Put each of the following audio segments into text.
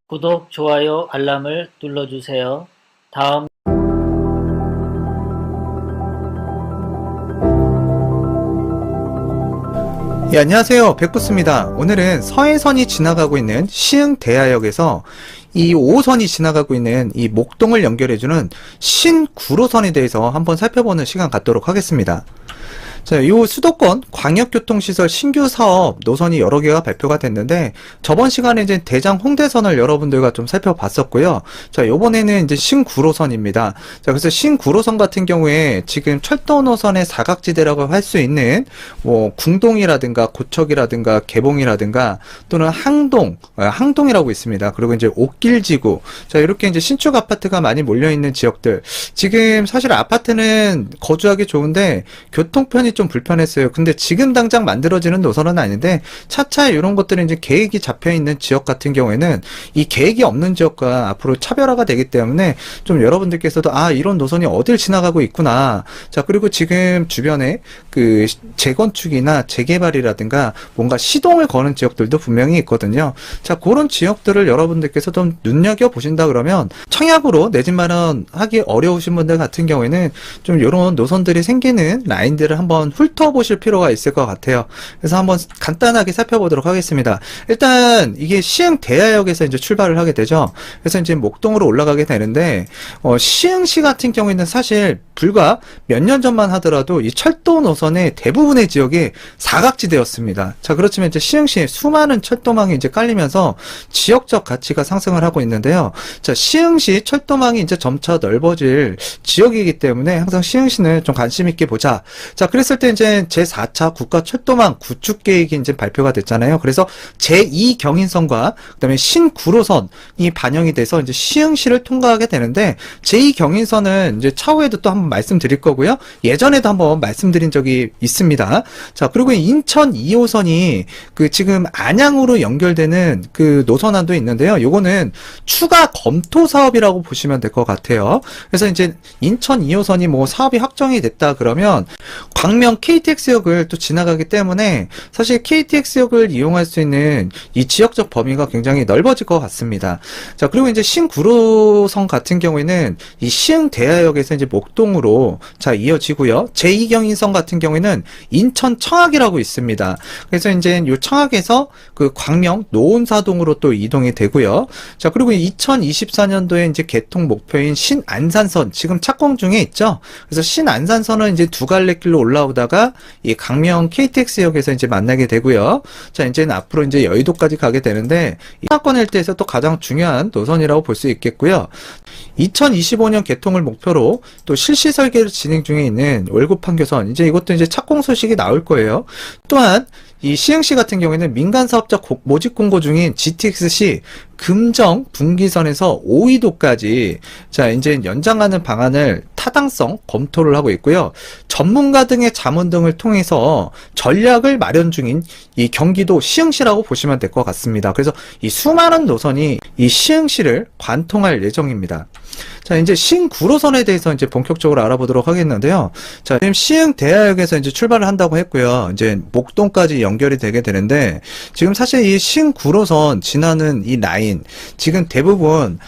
구독, 좋아요, 알람을 눌러주세요. 다음 예, 안녕하세요. 백부스입니다. 오늘은 서해선이 지나가고 있는 시흥대하역에서 이 5호선이 지나가고 있는 이 목동을 연결해주는 신구로선에 대해서 한번 살펴보는 시간 갖도록 하겠습니다. 자, 이 수도권 광역교통시설 신규 사업 노선이 여러 개가 발표가 됐는데, 저번 시간에 이제 대장 홍대선을 여러분들과 좀 살펴봤었고요. 자, 요번에는 이제 신구로선입니다. 자, 그래서 신구로선 같은 경우에 지금 철도 노선의 사각지대라고 할 수 있는 뭐 궁동이라든가 고척이라든가 개봉이라든가 또는 항동이라고 있습니다. 그리고 이제 옥길지구, 자, 이렇게 이제 신축 아파트가 많이 몰려 있는 지역들. 지금 사실 아파트는 거주하기 좋은데 교통편이 좀 불편했어요. 근데 지금 당장 만들어지는 노선은 아닌데 차차 이런 것들은 이제 계획이 잡혀 있는 지역 같은 경우에는 이 계획이 없는 지역과 앞으로 차별화가 되기 때문에 좀 여러분들께서도 이런 노선이 어딜 지나가고 있구나. 자, 그리고 지금 주변에 그 재건축이나 재개발이라든가 뭔가 시동을 거는 지역들도 분명히 있거든요. 자, 그런 지역들을 여러분들께서 좀 눈여겨 보신다 그러면 청약으로 내 집 마련하기 어려우신 분들 같은 경우에는 좀 이런 노선들이 생기는 라인들을 한번 훑어보실 필요가 있을 것 같아요. 그래서 한번 간단하게 살펴보도록 하겠습니다. 일단 이게 시흥대하역에서 이제 출발을 하게 되죠. 그래서 이제 목동으로 올라가게 되는데, 시흥시 같은 경우에는 사실 불과 몇 년 전만 하더라도 이 철도 노선의 대부분의 지역이 사각지대였습니다. 자, 그렇지만 이제 시흥시에 수많은 철도망이 이제 깔리면서 지역적 가치가 상승을 하고 있는데요. 자, 시흥시 철도망이 이제 점차 넓어질 지역이기 때문에 항상 시흥시는 좀 관심 있게 보자. 자, 그랬을 때 이제 제4차 국가철도망 구축 계획이 이제 발표가 됐잖아요. 그래서 제2 경인선과 그다음에 신구로선이 반영이 돼서 이제 시흥시를 통과하게 되는데, 제2 경인선은 이제 차후에도 또 한번 말씀드릴 거고요. 예전에도 한번 말씀드린 적이 있습니다. 자, 그리고 인천 2호선이 그 지금 안양으로 연결되는 그 노선안도 있는데요. 요거는 추가 검토 사업이라고 보시면 될 것 같아요. 그래서 이제 인천 2호선이 뭐 사업이 확정이 됐다 그러면 광명 KTX역을 또 지나가기 때문에 사실 KTX역을 이용할 수 있는 이 지역적 범위가 굉장히 넓어질 것 같습니다. 자, 그리고 이제 신구로선 같은 경우에는 이 시흥대하역에서 이제 목동으로 자 이어지고요. 제2경인선 같은 경우에는 인천 청학이라고 있습니다. 그래서 이제 이 청학에서 그 광명 노원사동으로 또 이동이 되고요. 자, 그리고 2024년도에 이제 개통 목표인 신안산선 지금 착공 중에 있죠. 그래서 신안산선은 이제 두 갈래 길로 올라오다가 이 강명 KTX역에서 이제 만나게 되고요. 자, 이제는 앞으로 이제 여의도까지 가게 되는데 이 사건 일대에서 또 가장 중요한 노선이라고 볼 수 있겠고요. 2025년 개통을 목표로 또 실시 설계를 진행 중에 있는 월곡판교선, 이제 이것도 이제 착공 소식이 나올 거예요. 또한 이 시흥시 같은 경우에는 민간 사업자 모집 공고 중인 GTX-C 금정 분기선에서 오이도까지 자 이제 연장하는 방안을 타당성 검토를 하고 있고요. 전문가 등의 자문 등을 통해서 전략을 마련 중인 이 경기도 시흥시라고 보시면 될 것 같습니다. 그래서 이 수많은 노선이 이 시흥시를 관통할 예정입니다. 자, 이제 신구로선에 대해서 이제 본격적으로 알아보도록 하겠는데요. 자, 지금 시흥대하역에서 이제 출발을 한다고 했고요. 이제 목동까지 연결이 되게 되는데, 지금 사실 이 신구로선 지나는 이 라인, 지금 대부분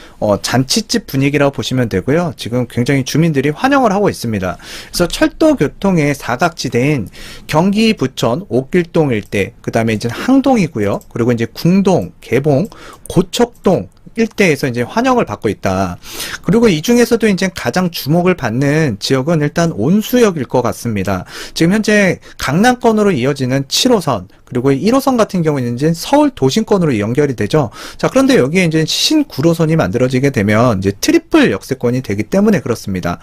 잔치집 분위기라고 보시면 되고요. 지금 굉장히 주민들이 환영을 하고 있습니다. 그래서 철도 교통의 사각지대인 경기 부천 옥길동 일대, 그 다음에 이제 항동이고요. 그리고 이제 궁동, 개봉, 고척동 일대에서 이제 환영을 받고 있다. 그리고 이 중에서도 이제 가장 주목을 받는 지역은 일단 온수역일 것 같습니다. 지금 현재 강남권으로 이어지는 7호선, 그리고 1호선 같은 경우는 이제 서울 도심권으로 연결이 되죠. 자, 그런데 여기에 이제 신구로선이 만들어지게 되면 이제 트리플 역세권이 되기 때문에 그렇습니다.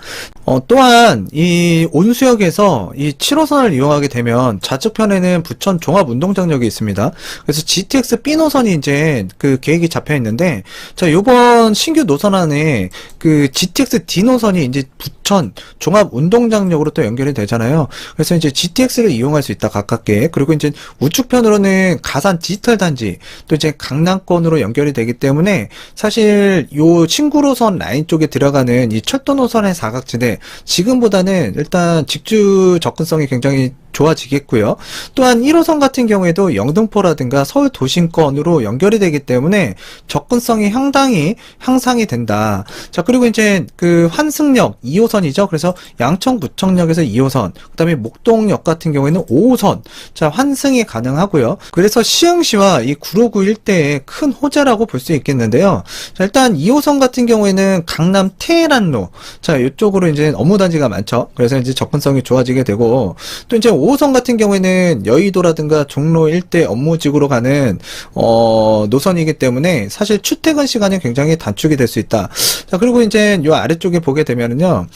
또한 이 온수역에서 이 7호선을 이용하게 되면 좌측편에는 부천 종합운동장역이 있습니다. 그래서 GTX B 노선이 이제 그 계획이 잡혀 있는데, 자, 요번 신규 노선 안에 그 GTX D 노선이 이제 부천 종합운동장역으로 또 연결이 되잖아요. 그래서 이제 GTX를 이용할 수 있다, 가깝게. 그리고 이제 우측편으로는 가산 디지털 단지, 또 이제 강남권으로 연결이 되기 때문에 사실 요 신구로선 라인 쪽에 들어가는 이 철도 노선의 사각지대, 지금보다는 일단 직주 접근성이 굉장히 좋아지겠고요. 또한 1호선 같은 경우에도 영등포라든가 서울 도심권으로 연결이 되기 때문에 접근성이 상당히 향상이 된다. 자, 그리고 이제 그 환승역 2호선이죠. 그래서 양천구청역에서 2호선, 그 다음에 목동역 같은 경우에는 5호선. 자, 환승이 가능하고요. 그래서 시흥시와 이 구로구 일대의 큰 호재라고 볼 수 있겠는데요. 자, 일단 2호선 같은 경우에는 강남 테헤란로. 자, 이쪽으로 이제 업무단지가 많죠. 그래서 이제 접근성이 좋아지게 되고, 또 이제 5호선 같은 경우에는 여의도라든가 종로 일대 업무지구로 가는 노선이기 때문에 사실 출퇴근 시간이 굉장히 단축이 될 수 있다. 자, 그리고 이제 요 아래쪽에 보게 되면은요,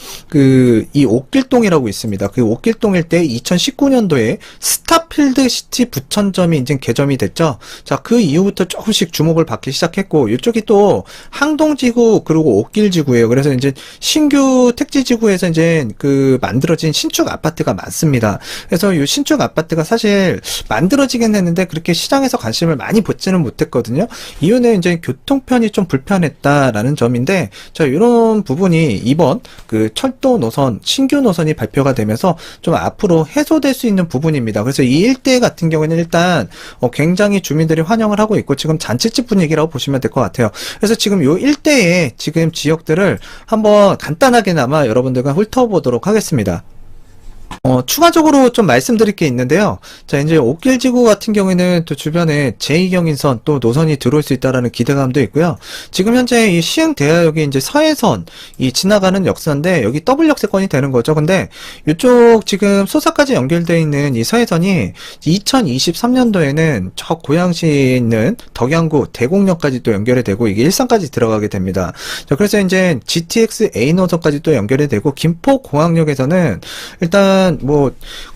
이 옥길동이라고 있습니다. 그 옥길동 일대 2019년도에 스타필드 시티 부천점이 이제 개점이 됐죠. 자, 그 이후부터 조금씩 주목을 받기 시작했고, 이쪽이 또 항동지구 그리고 옥길지구예요. 그래서 이제 신규 택지지구에서 이제 만들어진 신축 아파트가 많습니다. 그래서 이 신축 아파트가 사실 만들어지긴 했는데 그렇게 시장에서 관심을 많이 받지는 못했거든요. 이유는 이제 교통편이 좀 불편했다라는 점인데, 자, 이런 부분이 이번 그 철도 노선, 신규 노선이 발표가 되면서 좀 앞으로 해소될 수 있는 부분입니다. 그래서 이 일대 같은 경우에는 일단 굉장히 주민들이 환영을 하고 있고 지금 잔치집 분위기라고 보시면 될 것 같아요. 그래서 지금 요 일대의 지금 지역들을 한번 간단하게나마 여러분들과 훑어보도록 하겠습니다. 추가적으로 좀 말씀드릴 게 있는데요. 자, 이제 옥길지구 같은 경우에는 또 주변에 제2경인선 또 노선이 들어올 수 있다라는 기대감도 있고요. 지금 현재 이 시흥대하역이 이제 서해선 이 지나가는 역사인데 여기 더블 역세권이 되는 거죠. 근데 이쪽 지금 소사까지 연결되어 있는 이 서해선이 2023년도에는 저 고양시에 있는 덕양구 대곡역까지 또 연결이 되고 이게 일산까지 들어가게 됩니다. 자, 그래서 이제 GTX A 노선까지 또 연결이 되고 김포공항역에서는 일단 뭐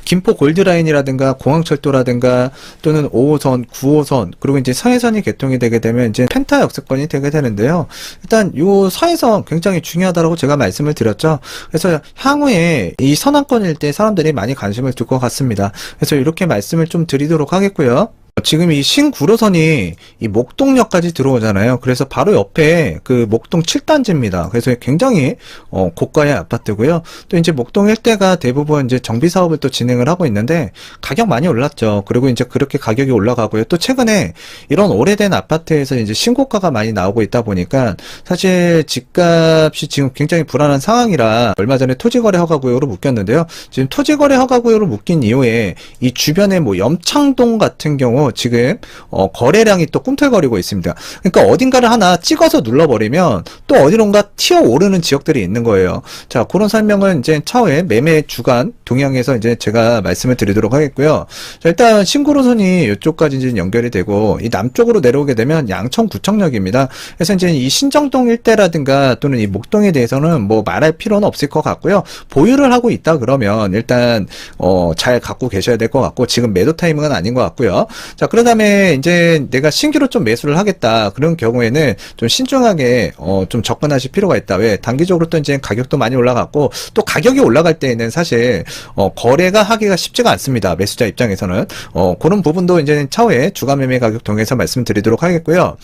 김포 골드라인이라든가 공항철도라든가 또는 5호선, 9호선 그리고 이제 서해선이 개통이 되게 되면 이제 펜타 역세권이 되게 되는데요. 일단 요 서해선 굉장히 중요하다고 제가 말씀을 드렸죠. 그래서 향후에 이 서남권 일대 사람들이 많이 관심을 둘 것 같습니다. 그래서 이렇게 말씀을 좀 드리도록 하겠고요. 지금 이 신구로선이 이 목동역까지 들어오잖아요. 그래서 바로 옆에 그 목동 7단지입니다. 그래서 굉장히 고가의 아파트고요. 또 이제 목동 일대가 대부분 이제 정비 사업을 또 진행을 하고 있는데 가격 많이 올랐죠. 그리고 이제 그렇게 가격이 올라가고요. 또 최근에 이런 오래된 아파트에서 이제 신고가가 많이 나오고 있다 보니까 사실 집값이 지금 굉장히 불안한 상황이라 얼마 전에 토지거래 허가구역으로 묶였는데요. 지금 토지거래 허가구역으로 묶인 이후에 이 주변에 뭐 염창동 같은 경우 지금 거래량이 또 꿈틀거리고 있습니다. 그러니까 어딘가를 하나 찍어서 눌러버리면 또 어디론가 튀어오르는 지역들이 있는 거예요. 자, 그런 설명은 이제 차후에 매매 주간 동향에서 이제 제가 말씀을 드리도록 하겠고요. 자, 일단 신구로선이 이쪽까지 이제 연결이 되고 이 남쪽으로 내려오게 되면 양천구청역입니다. 그래서 이제 이 신정동 일대라든가 또는 이 목동에 대해서는 뭐 말할 필요는 없을 것 같고요. 보유를 하고 있다 그러면 일단 잘 갖고 계셔야 될 것 같고 지금 매도 타이밍은 아닌 것 같고요. 자, 그 다음에 이제 내가 신규로 좀 매수를 하겠다. 그런 경우에는 좀 신중하게, 좀 접근하실 필요가 있다. 왜? 단기적으로 또 이제 가격도 많이 올라갔고, 또 가격이 올라갈 때에는 사실, 거래가 하기가 쉽지가 않습니다. 매수자 입장에서는. 그런 부분도 이제 차후에 주간 매매 가격 통해서 말씀드리도록 하겠고요.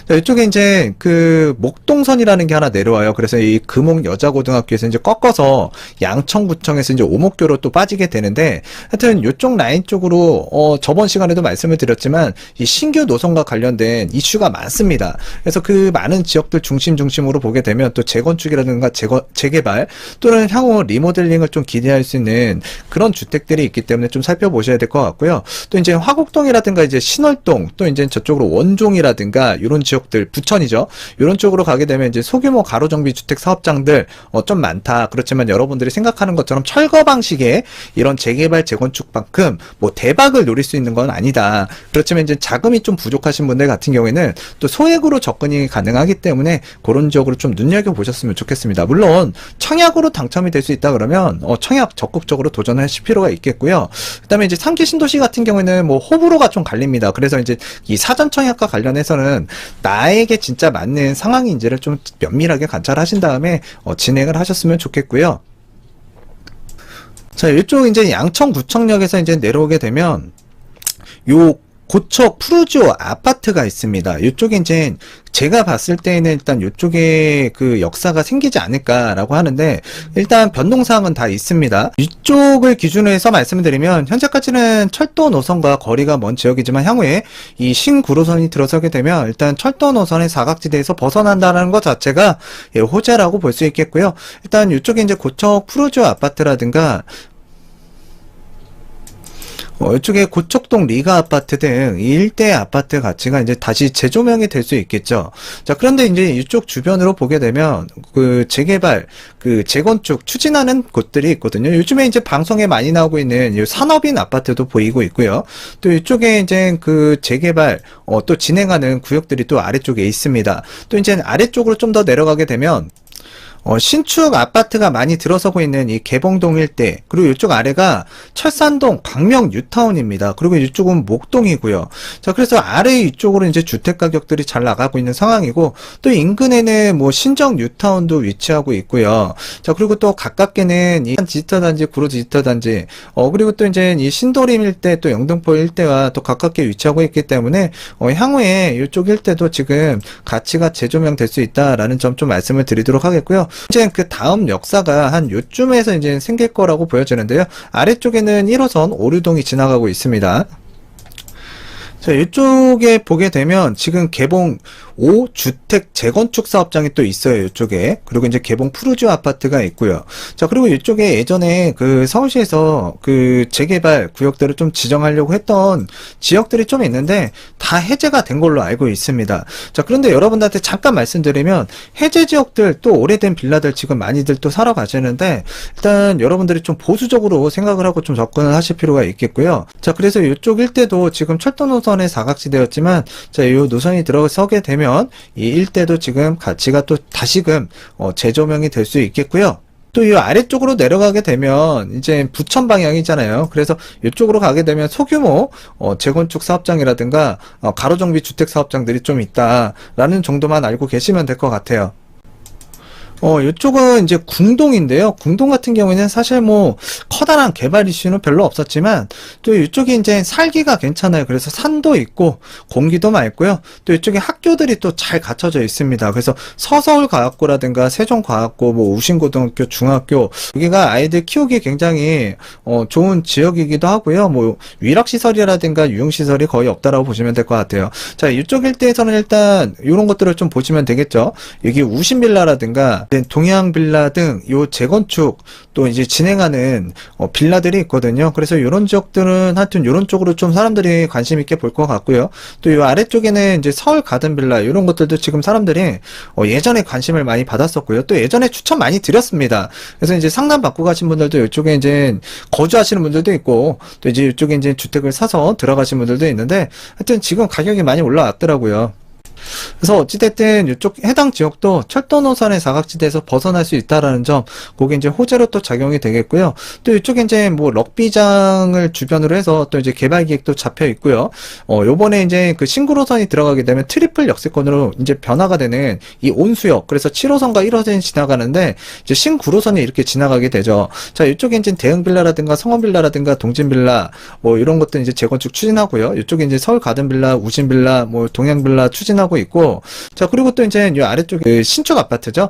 자, 이쪽에 이제 그 목동선이라는 게 하나 내려와요. 그래서 이 금옥 여자고등학교에서 이제 꺾어서 양천구청에서 이제 오목교로 또 빠지게 되는데, 하여튼 이쪽 라인 쪽으로, 저번 시간에도 말씀을 드렸지만 이 신규 노선과 관련된 이슈가 많습니다. 그래서 그 많은 지역들 중심으로 보게 되면 또 재건축이라든가 재개발 또는 향후 리모델링을 좀 기대할 수 있는 그런 주택들이 있기 때문에 좀 살펴보셔야 될 것 같고요. 또 이제 화곡동이라든가 이제 신월동 또 이제 저쪽으로 원종이라든가 이런 지역들 부천이죠. 이런 쪽으로 가게 되면 이제 소규모 가로정비 주택 사업장들 좀 많다. 그렇지만 여러분들이 생각하는 것처럼 철거 방식의 이런 재개발 재건축만큼 뭐 대박을 노릴 수 있는 건 아니다. 그렇지만 이제 자금이 좀 부족하신 분들 같은 경우에는 또 소액으로 접근이 가능하기 때문에 그런 지역으로 좀 눈여겨보셨으면 좋겠습니다. 물론 청약으로 당첨이 될 수 있다 그러면 청약 적극적으로 도전하실 필요가 있겠고요. 그 다음에 이제 3기 신도시 같은 경우에는 뭐 호불호가 좀 갈립니다. 그래서 이제 이 사전 청약과 관련해서는 나에게 진짜 맞는 상황인지를 좀 면밀하게 관찰하신 다음에 진행을 하셨으면 좋겠고요. 자, 이쪽 이제 양천구청역에서 이제 내려오게 되면 요 고척 푸르지오 아파트가 있습니다. 이쪽에 이제 제가 봤을 때는 일단 이쪽에 그 역사가 생기지 않을까라고 하는데, 일단 변동사항은 다 있습니다. 이쪽을 기준으로 해서 말씀을 드리면 현재까지는 철도 노선과 거리가 먼 지역이지만 향후에 이 신구로선이 들어서게 되면 일단 철도 노선의 사각지대에서 벗어난다는 것 자체가 호재라고 볼 수 있겠고요. 일단 이쪽에 이제 고척 푸르지오 아파트라든가 이쪽에 고척동 리가 아파트 등 이 일대 아파트 가치가 이제 다시 재조명이 될 수 있겠죠. 자, 그런데 이제 이쪽 주변으로 보게 되면 그 재개발, 그 재건축 추진하는 곳들이 있거든요. 요즘에 이제 방송에 많이 나오고 있는 이 산업인 아파트도 보이고 있고요. 또 이쪽에 이제 그 재개발, 또 진행하는 구역들이 또 아래쪽에 있습니다. 또 이제 아래쪽으로 좀 더 내려가게 되면 신축 아파트가 많이 들어서고 있는 이 개봉동 일대, 그리고 이쪽 아래가 철산동 광명 뉴타운입니다. 그리고 이쪽은 목동이고요. 자, 그래서 아래 이쪽으로 이제 주택 가격들이 잘 나가고 있는 상황이고, 또 인근에는 뭐 신정 뉴타운도 위치하고 있고요. 자, 그리고 또 가깝게는 이 디지털 단지, 구로 디지털 단지, 그리고 또 이제 이 신도림 일대, 또 영등포 일대와 또 가깝게 위치하고 있기 때문에 향후에 이쪽 일대도 지금 가치가 재조명될 수 있다라는 점 좀 말씀을 드리도록 하겠고요. 이제 그 다음 역사가 한 요쯤에서 이제 생길 거라고 보여지는데요. 아래쪽에는 1호선 오류동이 지나가고 있습니다. 자, 이쪽에 보게 되면 지금 개봉 5주택 재건축 사업장이 또 있어요, 이쪽에. 그리고 이제 개봉 푸르지오 아파트가 있고요. 자, 그리고 이쪽에 예전에 그 서울시에서 그 재개발 구역들을 좀 지정하려고 했던 지역들이 좀 있는데 다 해제가 된 걸로 알고 있습니다. 자, 그런데 여러분들한테 잠깐 말씀드리면 해제 지역들, 또 오래된 빌라들 지금 많이들 또 사러 가시는데, 일단 여러분들이 좀 보수적으로 생각을 하고 좀 접근을 하실 필요가 있겠고요. 자, 그래서 이쪽 일대도 지금 철도 노선의 사각지대였지만, 자, 이 노선이 들어서게 되면 이 일대도 지금 가치가 또 다시금 재조명이 될 수 있겠고요. 또 이 아래쪽으로 내려가게 되면 이제 부천 방향이잖아요. 그래서 이쪽으로 가게 되면 소규모 재건축 사업장이라든가 가로정비 주택 사업장들이 좀 있다라는 정도만 알고 계시면 될 것 같아요. 이쪽은 이제 궁동인데요. 궁동 같은 경우에는 사실 뭐 커다란 개발 이슈는 별로 없었지만, 또 이쪽이 이제 살기가 괜찮아요. 그래서 산도 있고 공기도 맑고요. 또 이쪽에 학교들이 또 잘 갖춰져 있습니다. 그래서 서서울과학고라든가 세종과학고, 뭐 우신고등학교, 중학교, 여기가 아이들 키우기 굉장히 좋은 지역이기도 하고요. 뭐 위락시설이라든가 유흥시설이 거의 없다라고 보시면 될 것 같아요. 자, 이쪽 일대에서는 일단 이런 것들을 좀 보시면 되겠죠. 여기 우신빌라라든가 동양빌라 등 요 재건축 또 이제 진행하는 빌라들이 있거든요. 그래서 이런 지역들은 하여튼 이런 쪽으로 좀 사람들이 관심 있게 볼 것 같고요. 또 요 아래쪽에는 이제 서울 가든빌라 이런 것들도 지금 사람들이 예전에 관심을 많이 받았었고요. 또 예전에 추천 많이 드렸습니다. 그래서 이제 상담 받고 가신 분들도 이쪽에 이제 거주하시는 분들도 있고, 또 이제 이쪽에 이제 주택을 사서 들어가신 분들도 있는데, 하여튼 지금 가격이 많이 올라왔더라고요. 그래서 어찌됐든 이쪽 해당 지역도 철도 노선의 사각지대에서 벗어날 수 있다라는 점, 그게 이제 호재로 또 작용이 되겠고요. 또 이쪽에 이제 뭐 럭비장을 주변으로 해서 또 이제 개발 계획도 잡혀 있고요. 요번에 이제 그 신구로선이 들어가게 되면 트리플 역세권으로 이제 변화가 되는 이 온수역, 그래서 7호선과 1호선이 지나가는데 이제 신구로선이 이렇게 지나가게 되죠. 자, 이쪽에 이제 대흥빌라라든가 성원빌라라든가 동진빌라 뭐 이런 것들 이제 재건축 추진하고요. 이쪽에 이제 서울 가든빌라, 우신빌라, 뭐 동양빌라 추진하고 있고, 자, 그리고 또 이제 이 아래쪽에 그 신축 아파트죠.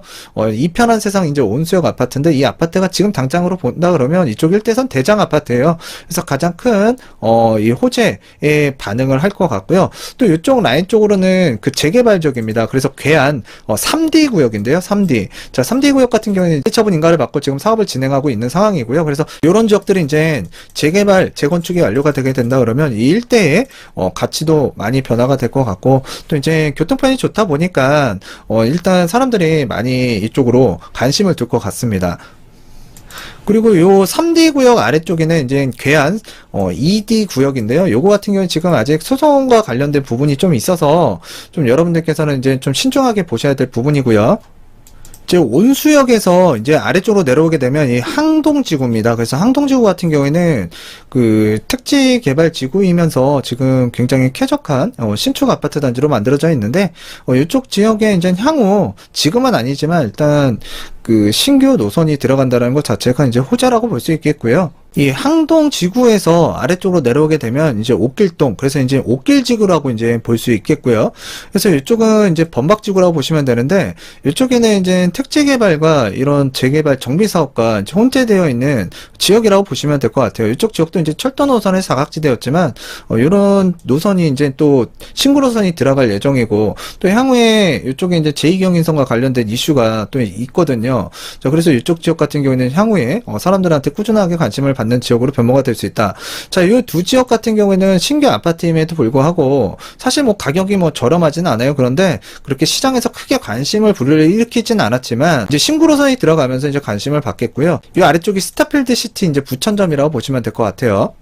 이 편한 세상 이제 온수역 아파트인데, 이 아파트가 지금 당장으로 본다 그러면 이쪽 일대선 대장 아파트예요. 그래서 가장 큰 이 호재에 반응을 할 것 같고요. 또 이쪽 라인 쪽으로는 그 재개발 지역입니다. 그래서 괴한 3D 구역인데요. 3D. 자, 3D 구역 같은 경우에는 처분 인가를 받고 지금 사업을 진행하고 있는 상황이고요. 그래서 이런 지역들이 이제 재개발, 재건축이 완료가 되게 된다 그러면 이 일대의 가치도 많이 변화가 될 것 같고, 또 이제 교통편이 좋다 보니까 일단 사람들이 많이 이쪽으로 관심을 둘 것 같습니다. 그리고 요 3D 구역 아래쪽에는 이제 괴한 2D 구역인데요. 요거 같은 경우는 지금 아직 소송과 관련된 부분이 좀 있어서 좀 여러분들께서는 이제 좀 신중하게 보셔야 될 부분이고요. 이제 온수역에서 이제 아래쪽으로 내려오게 되면 이 항동지구입니다. 그래서 항동지구 같은 경우에는 그 택지 개발 지구이면서 지금 굉장히 쾌적한 신축 아파트 단지로 만들어져 있는데, 이쪽 지역에 이제 향후 지금은 아니지만 일단 그 신규 노선이 들어간다는 것 자체가 이제 호재라고 볼 수 있겠고요. 이 항동 지구에서 아래쪽으로 내려오게 되면 이제 옥길동, 그래서 이제 옥길지구라고 이제 볼 수 있겠고요. 그래서 이쪽은 이제 범박지구라고 보시면 되는데, 이쪽에는 이제 택지 개발과 이런 재개발 정비 사업과 이제 혼재되어 있는 지역이라고 보시면 될 것 같아요. 이쪽 지역도 이제 철도 노선의 사각지대였지만, 이런 노선이 이제 또 신구 노선이 들어갈 예정이고, 또 향후에 이쪽에 이제 제2경인선과 관련된 이슈가 또 있거든요. 자, 그래서 이쪽 지역 같은 경우에는 향후에 사람들한테 꾸준하게 관심을 받는 지역으로 변모가 될 수 있다. 자, 이 두 지역 같은 경우에는 신규 아파트임에도 불구하고 사실 뭐 가격이 뭐 저렴하진 않아요. 그런데 그렇게 시장에서 크게 관심을 일으키진 않았지만 이제 신구로선이 들어가면서 이제 관심을 받겠고요. 이 아래쪽이 스타필드 시티 이제 부천점이라고 보시면 될 것 같아요.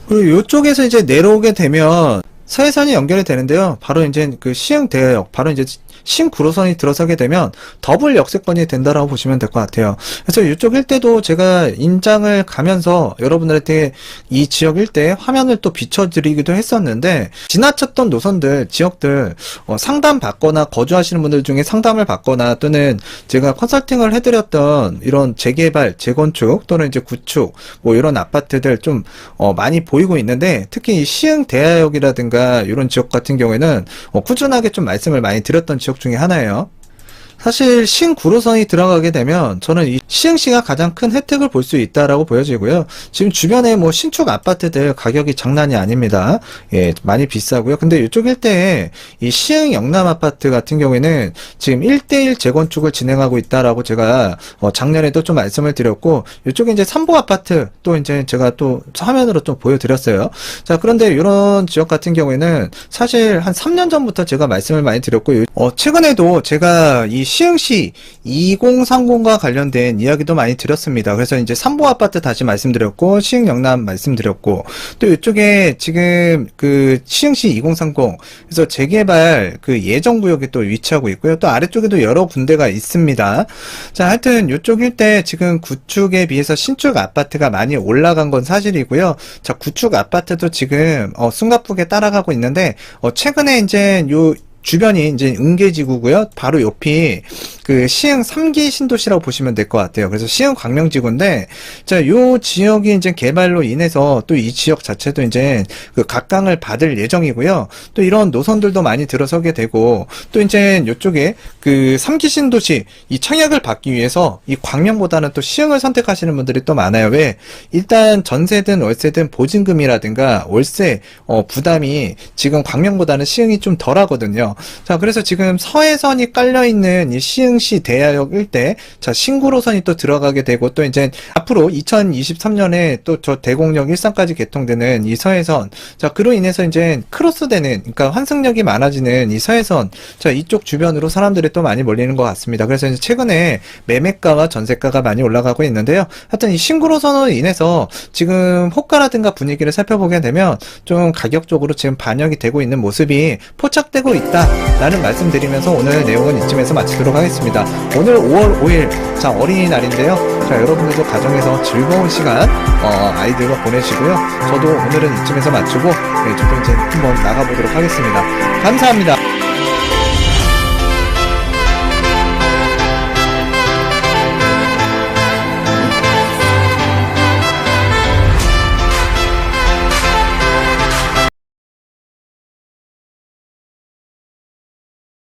그리고 이쪽에서 이제 내려오게 되면 서해선이 연결이 되는데요. 바로 이제 그 시흥대역, 바로 이제 신구로선이 들어서게 되면 더블 역세권이 된다라고 보시면 될 것 같아요. 그래서 이쪽 일대도 제가 임장을 가면서 여러분들한테 이 지역 일대 화면을 또 비춰드리기도 했었는데, 지나쳤던 노선들, 지역들 상담 받거나 거주하시는 분들 중에 상담을 받거나 또는 제가 컨설팅을 해드렸던 이런 재개발, 재건축 또는 이제 구축 뭐 이런 아파트들 좀 많이 보이고 있는데, 특히 이 시흥대하역이라든가 이런 지역 같은 경우에는 꾸준하게 좀 말씀을 많이 드렸던 지역 중에 하나예요. 사실 신구로선이 들어가게 되면 저는 이 시흥시가 가장 큰 혜택을 볼 수 있다라고 보여지고요. 지금 주변에 뭐 신축 아파트들 가격이 장난이 아닙니다. 예, 많이 비싸고요. 근데 이쪽 일대에 이 시흥 영남 아파트 같은 경우에는 지금 1대1 재건축을 진행하고 있다라고 제가 작년에도 좀 말씀을 드렸고, 이쪽에 이제 삼보 아파트 또 이제 제가 또 화면으로 좀 보여드렸어요. 자, 그런데 이런 지역 같은 경우에는 사실 한 3년 전부터 제가 말씀을 많이 드렸고, 최근에도 제가 이 시흥시 2030과 관련된 이야기도 많이 드렸습니다. 그래서 이제 삼보 아파트 다시 말씀드렸고, 시흥 영남 말씀드렸고, 또 이쪽에 지금 그 시흥시 2030, 그래서 재개발 그 예정구역에 또 위치하고 있고요. 또 아래쪽에도 여러 군데가 있습니다. 자, 하여튼 이쪽 일대 지금 구축에 비해서 신축 아파트가 많이 올라간 건 사실이고요. 자, 구축 아파트도 지금 숨가쁘게 따라가고 있는데, 최근에 이제 요 주변이 이제 은계지구고요. 바로 옆이 그 시흥 3기 신도시라고 보시면 될 것 같아요. 그래서 시흥 광명지구인데, 자, 요 지역이 이제 개발로 인해서 또 이 지역 자체도 이제 그 각광을 받을 예정이고요. 또 이런 노선들도 많이 들어서게 되고, 또 이제 요쪽에 그 3기 신도시 이 청약을 받기 위해서 이 광명보다는 또 시흥을 선택하시는 분들이 또 많아요. 왜? 일단 전세든 월세든 보증금이라든가 월세 부담이 지금 광명보다는 시흥이 좀 덜 하거든요. 자, 그래서 지금 서해선이 깔려있는 이 시흥시 대하역 일대, 자, 신구로선이 또 들어가게 되고, 또 이제 앞으로 2023년에 또 저 대곡역 일산까지 개통되는 이 서해선, 자, 그로 인해서 이제 크로스되는, 그러니까 환승역이 많아지는 이 서해선, 자, 이쪽 주변으로 사람들이 또 많이 몰리는 것 같습니다. 그래서 이제 최근에 매매가와 전세가가 많이 올라가고 있는데요. 하여튼 이 신구로선으로 인해서 지금 호가라든가 분위기를 살펴보게 되면 좀 가격적으로 지금 반영이 되고 있는 모습이 포착되고 있다 라는 말씀드리면서 오늘 내용은 이쯤에서 마치도록 하겠습니다. 오늘 5월 5일 자, 어린이날인데요. 자, 여러분들도 가정에서 즐거운 시간 아이들과 보내시고요. 저도 오늘은 이쯤에서 마치고 저도 이제 한번 나가보도록 하겠습니다. 감사합니다.